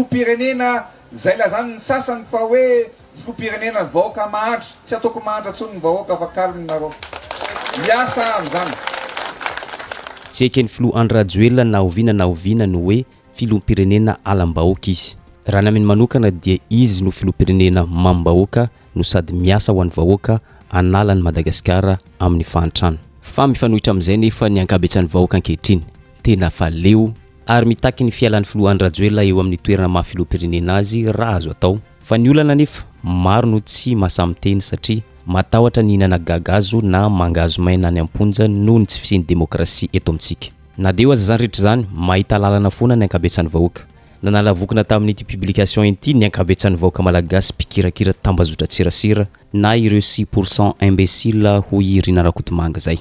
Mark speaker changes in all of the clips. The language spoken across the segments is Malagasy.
Speaker 1: filoham-pirenena zay lazany ny sasany fa hoe filoham-pirenena ny vahoaka mahatry tsy ataoko mahantra tsony ny vahoaka fa kalminareo miasa amin'izany.
Speaker 2: Tsy ekeny filoha Andry Rajoelina na oviana no hoe filoham-pirenena alam-bahoaka izy. Raha nameny manokana dia izy no filoham-pirenena mam-bahoaka no sady miasa ho an'ny vahoaka analan'ny Madagasikara amin'ny fahantrana. Fa mifanohitra amin'izay nefa ny ankabetsan'ny vahoaka ankehitriny tena fa leo ary mitaky ny fialan'ny filoha Andry Rajoelina eo amin'ny toerana maha-filoham-pirenena azy raha azo atao. Fa ny olana nefa maro no tsy mahasamiteny satria matahotra ny hinana gagazo na mangazo maina any amponja noho ny tsy fisian'ny demokrasia eto amintsika. Na dia aza zany rehetra zany mahita lalana foana ny ankabetsan'ny vahoaka. Nanala-vokona tamin'ity publication ity ny ankabetsan'ny vahoaka malagasy pikirakira tambazotra tserasera na ireo 6% imbécile hoy Rina Rakotomanga zay.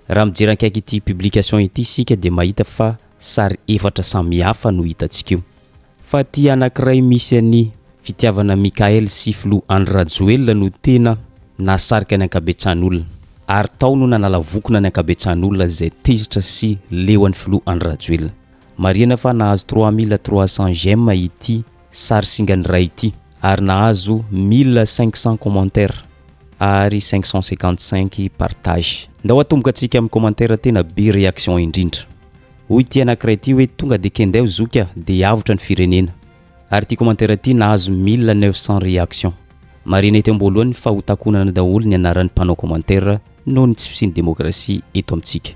Speaker 2: Raha mijery akaiky ity publication ity sika dia mahita fa sary efatra samihafa no hitantsika eo. Fa ty anankiray misy any fitiavana Mikael sy filoha Andry Rajoelina no tena nasarika ny ankabetsan'olona ary tao no nanala-vokona ny ankabetsan'olona zay tezitra sy leoan'ny filoha Andry Rajoelina. Mariana fa nahazo 3300 j'aime ity sary singany ray ity ary nahazo 1500 commentaires ary 555 partage. Ndao atomboka antsika amin'ny commentaire tena be réaction indrindra. Hoy ity anankiray ity hoe tonga de kendeo zoka de avotra ny firenena. Ary ity commentaire ity nahazo 1900 réaction. Marina ety ambolohany fa ho takonana daholo ny anaran'ny mpanao commentaire noho ny tsy fisian'ny demokrasia eto amintsika.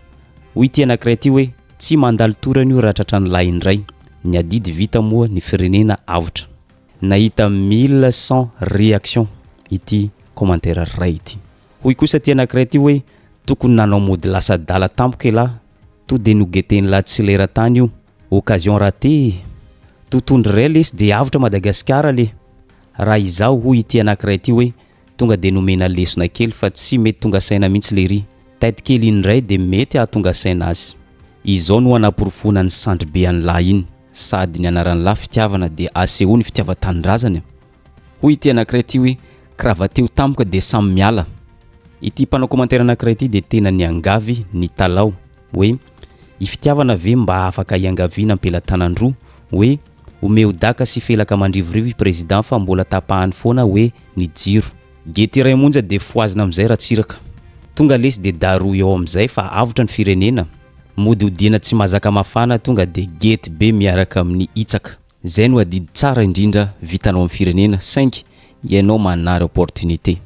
Speaker 2: Hoy ity anankiray ity hoe tsy mandalo torany io raha tratrany lahy indray ny adidy vita moa ny firenena avotra. Nahita 1100 réaction ity commentaire ray ity. Hoy kosa ity anankiray ity hoe tokony nanao mody lasa dala tampoka lahy to de nogeteny la tsy lera tany io occasion raté totondry ray lesy de avotra Madagasikara le. Raha izao hoy ity anankiray ity hoe tonga de nomena lesona kely fa tsy mety tonga saina mihitsy le ry tête kely indray de mety ahatonga saina azy. Izao no anaporofona ny sandry be an'ny lahy iny sady ny anaran'ny lahy fitiavana de ACO ny fitiava-tanindrazana. Hoy ity anankiray ity hoe kravateo tampoka de samy miala. Ity mpanao commentaire anankiray ity de tena ny angavy ny talao hoe ifitiavana ve mba afaka iangaviana ampelantanandroa hoe omeo daka sy felaka mandrivorivo i président fa mbola tapahany foana hoe ny jiro. Gety ray monja de foazina am'izay raha tsiraka. Tonga lesy de daroy eo am'izay fa avotra ny firenena. Mody odiana tsy mazaka mafana tonga de gety be miaraka amin'ny itsaka. Zay no adidy tsara indrindra vitanao amin'ny firenena saingy ianao manary opportunité.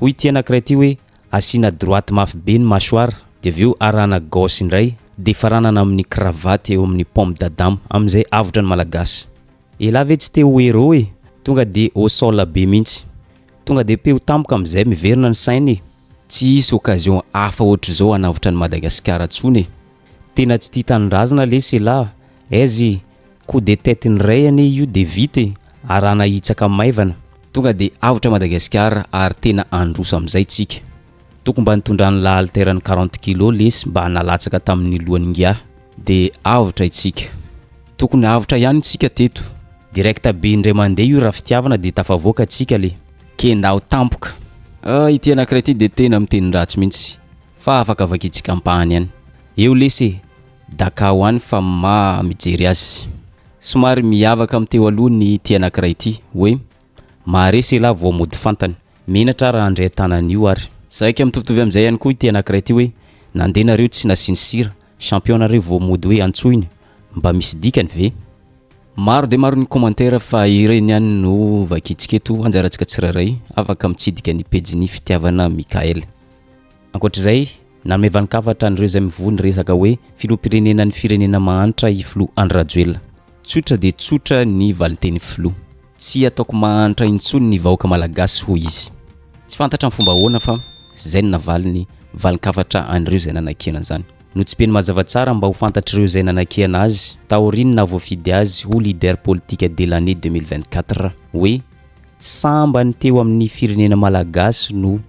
Speaker 2: Hoy ity anankiray ity hoe asina droite mafy be ny mâchoire de aveo arana gauche indray de faranana amin'ny cravaty eo amin'ny pomme d'Adam am'izay avotra ny malagasy. Ela ve tsy te ho héros e tonga de au sol be mihitsy. Tonga de pe ho tampoka am'izay miverina ny sainy. Tsy isy occasion hafa ohatry zao anavotra ny Madagasikara tsony. Tena tsy tia tanindrazana lesy la aizy coup de tête ny ray ane io de vite arana hitsaka maivana. Tonga de avotra Madagasikara ary tena androso am'izay tsika. Tokony mba nitondrany la alterany 40 kg lesy mba nalatsaka tamin'ny lohany ngia de avotra itsika. Tokony avotra ihany tsika teto. Direkta be indray mandeha io raha fitiavana de tafavoaka tsika le. Kendao tampoka. Ity anankiray ity de tena mitenindratsy mihitsy. Fa afaka vakitsika ampahany ihany. Eo lesy dakao any fa mijery azy. Somary miavaka am'teo aloha ny ity anankiray ity hoe maharesy la vao mody fantany. Menatra raha andray tanan'io ary. Saika mitovitovy am'izay ihany koa ity anankiray ity hoe nandeha nareo tsy nasiny sira champion nareo vao mody hoe antsoiny mba misy dikany ve. Maro de maro ny commentaire fa ireny ihany no vakitsika eto anjarantsika tsirairay afaka mitsidika ny page ny fitiavana Mikael. Ankoatr'izay nanome vanikavatra an'ireo izay mivony resaka hoe filoham-pirenena ny firenena mahantra i filoha Andry Rajoelina. Tsotra de tsotra ny valiteny filoha. Tsy ataoko mahantra intsony ny vahoaka malagasy hoy izy. Tsy fantatra ny fomba ahoana fa zay ny navaliny valikavatra an'ireo izay nanakiana zany. No tsy peny mazava tsara mba ho fantatr'ireo izay nanakiana azy taoriny na voafidy azy ho leader politique de l'année 2024 hoe samba ny teo amin'ny firenena malagasy no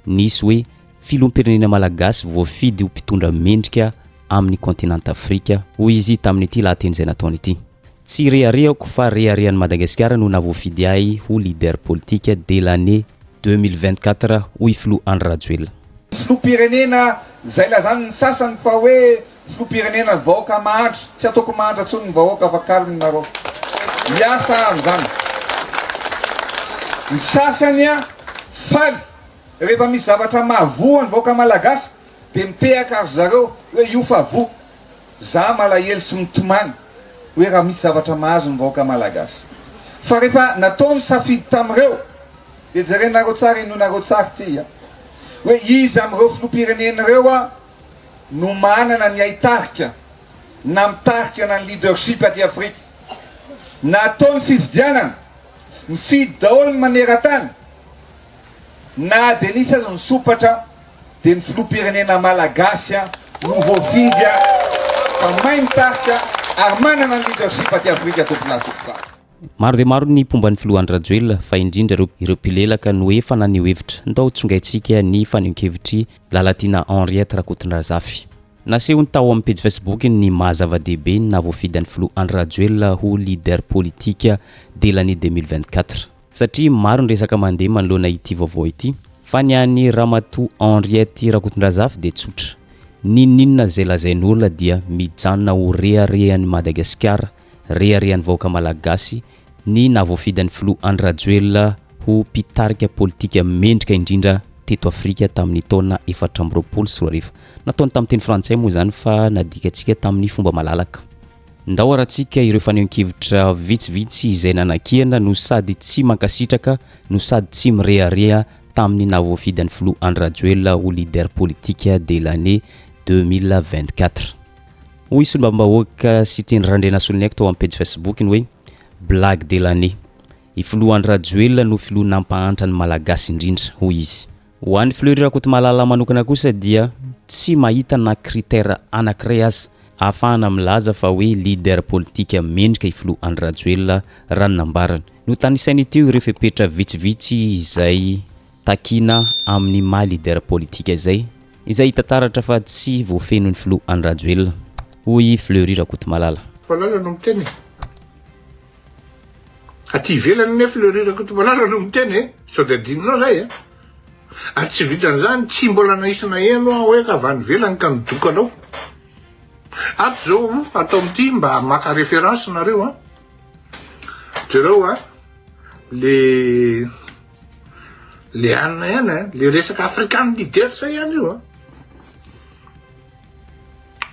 Speaker 2: nisy hoe filoham-pirenena malagasy voafidy ho mpitondra mendrika amin'ny continent Afrika hoy izy tamin'ny ity lahateny izay nataony ity. Tsy rehareako fa reharehan'ny Madagasikara no navoafidy ahy ho leader politique de l'année 2024 hoy filoha Andry Rajoelina.
Speaker 1: Filoham-pirenena zay lazany ny sasany fa hoe filoham-pirenena ny vahoaka mahantra tsy ataoko mahantra tsony ny vahoaka fa kalminareo. miasa am'izany. Ny sasany a faly rehefa misy zavatra mahavoa ny vahoaka malagasy de mitehaka azy zareo hoe io fa vo za malahelo sy mitomany hoe raha misy zavatra mahazo ny vahoaka malagasy. Fa rehefa nataony safidy tamin'ireo de jerenareo tsara inonareo tsara ty a hoe izy am'ireo filoham-pirenenareo a no manana ny aitarika na mitarika na ny leadership aty Afrika. Nataony fifidianana mifidy daholo ny maneran-tany na de nisy azy ny sopatra de ny filoham-pirenena malagasy a no voafidy a fa mahay mitarika ary manana ny leadership aty Afrika tompona.
Speaker 2: Maro dia maro ny pomba ny filohan'ny Rajoelina fa indrindra ireo mpilelaka no efa naneho hevitra ndao tsongaitsika ny faneho-kevitry Lalatina Henriette Rakotondrazafy. Nasehony tao amin'ny page Facebook ny mahazava-dehibe na voafidy ny filohan'ny Rajoelina ho leader politika dès l'année 2024 satria maro ny resaka mandeha manoloana ity vaovao ity fa ny an'ny Ramatoa Henriette Rakotondrazafy dia tsotra. Ninona zay lazain'olona dia mijanona ho reharehan'ny Madagasikara, reharehan'ny vahoaka malagasy ny navoafidan'ny filohan'ny Rajoelina ho mpitarika politika mendrika indrindra teto Afrika tamin'ny taona 2024. Nataony tamin'ny teny frantsay moa zany fa nadikatsika tamin'ny fomba malalaka. Ndao aratsika ireo faneho-kevitra vitsivitsy izay nanakihana no sady tsy mankasitraka no sady tsy mirehareha tamin'ny navoafidan'ny filohan'ny Rajoelina ho leader politika dès l'année 2024. Hoy solombam-bahoaka sy teny randrena solonaiky tao amin'ny page Facebook ny hoe blague de l'année. I filohan'ny Rajoelina no filoha nampahantra ny malagasy indrindra hoy izy. Ho an'ny Fleury Rakotomalala manokana kosa dia tsy mahita na critère anankiray azy ahafahana milaza fa hoe leader politika mendrika i filohan'ny Rajoelina raha nambarany. No tanisainy teo ireo fepetra vitsivitsy izay takina amin'ny maha leader politika izay hitantaratra fa tsy voafenon'ny filohan'ny Rajoelina. Hoy Fleury Rakotomalala.
Speaker 3: Malala no miteny. Aty ivelany ne Fleury Rakotomalala no miteny sao de adinonao zay Aty tsy vitan'izany tsy mbola naisina eno hoe ka avy any ivelany ka midoka anao. Ato zao atao amin'ity mba maka référence nareo jereo le anina ihany le resaka africain leader zay ihany io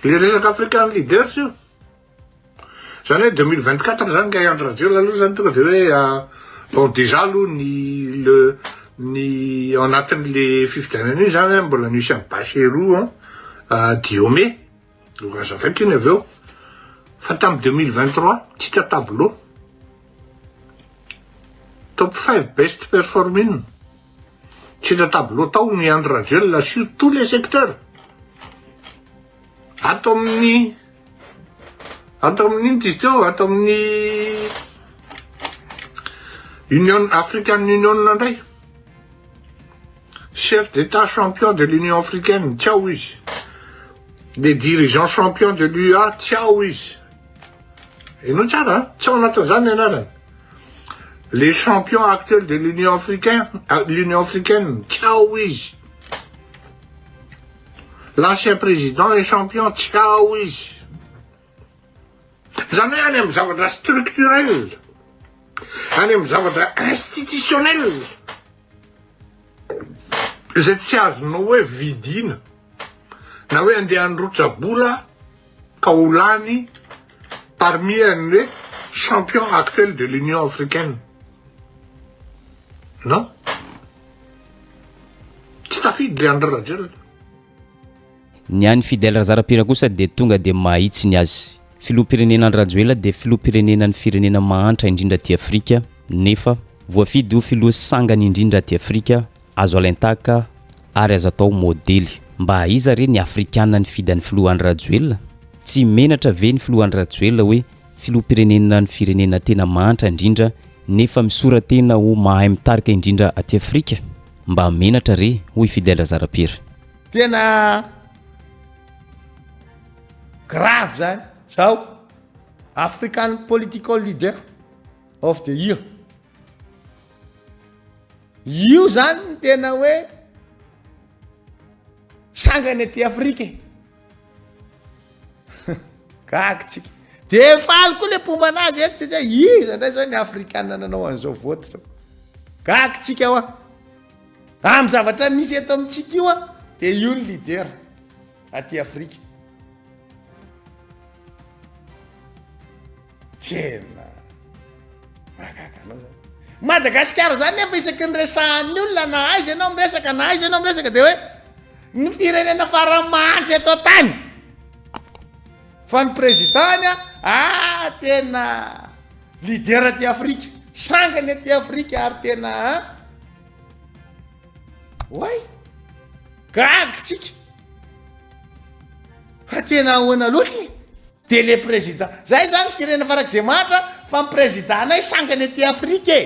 Speaker 3: le resaka africain leaders io zany hoe 2024 zany ka andro Rajoelina aloha zany tonga de hoe bon déjà aloha ny ao anatin'le fifidianana io zany mbola nisy any Bacheroux Diomé azavaiko iny avy eo fa tamin'ny 2023 tsy hita tableau top 5 best performing tsy hita tableau tao ny Andry Rajoelina sur tous les secteurs. Ato amin'ny izy teo ato amin'ny Union African Union ndray chef d'état champion de l'Union africaine ciao izy, des dirigeants champions de l'UA ciao izy. Eno tsara tsy ao anatin'izany anarany. Les champions actuels de l'Union africaine ciao izy. L'ancien président et champion ciao izy. Zany hoe any amin'ny zavatra structurel, any amin'ny zavatra institutionnel zay tsy azonao hoe vidina na hoe andeha androtsabola ka ho lany parmi les champions actuels de l'Union africaine. Non? Tsy tafidy le Andry Rajoelina.
Speaker 2: Ny an'ny Fidèle Razarapera kosa dia tonga dia mahitsy ny azy. Filoham-pirenenan'ny Rajoelina dia filoham-pirenenan'ny firenena mahantra indrindra aty Afrika nefa voafidy ho filoha sangany indrindra aty Afrika, azo alaintaka ary azo atao modely. Mba iza re ny Afrikanina ny fidan'ny filohan'ny Rajoelina? Tsy menatra ve ny filohan'ny Rajoelina hoe filoham-pirenenan'ny firenena tena mahantra indrindra nefa misoratena ho mahay mitarika indrindra aty Afrika? Mba menatra re hoy Fidèle Razarapera.
Speaker 4: Tena grave zany zao African political leader of the year. Io zany tena hoe sangany aty Afrika. Kakitsika de faly koa le pomba anazy e tsy iza ndray zao ny afrikana nanao an'izao voty zao gakytsika io amy zavatra misy eto amintsika io de io ny leader aty Afrika tena makakanao zany Madagasikara zany nefa isaky ny resahan'ny olona na aiza ianao miresaka na aiza ianao miresaka de hoe ny firenena faramanitra eto tany fa ny prezidany tena leader aty Afrika sangany aty Afrika ary tena way gagy tsika fa tena ahoana loatra de le président zay zany firenena farak'izay matra fa ny président sangany aty Afrika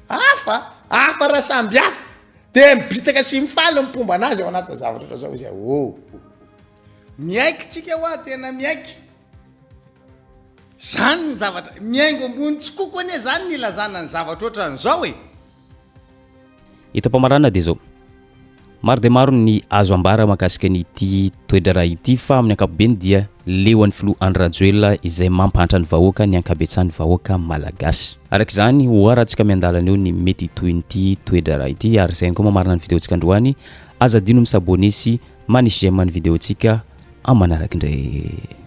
Speaker 4: hafa raha samby hafa de mibitaka sy mifaly mipomba anazy ao anatin'ny zavatra zao izy miaiky tsika tena miaiky zany ny zavatra miaingo ambony tsy kokoa ane zany ny ilazana ny zavatra ohatran'izao
Speaker 2: Ito-pamarana dia zao maro dia maro ny azo ambara mahakasika n'ity toedra raha ity fa amin'ny ankapobeny dia Leon Flo Andry Rajoelina izay mampantra ny vahoaka ny ankabetsahan'ny vahoaka malagasy. Araka izany oharantsika miandalana eo ny mety toy n'ity toedra raha ity ary izay koa mamarina ny videontsika androany aza dino misabone sy manisy j'aime ny videontsika amin'ny manaraka indray.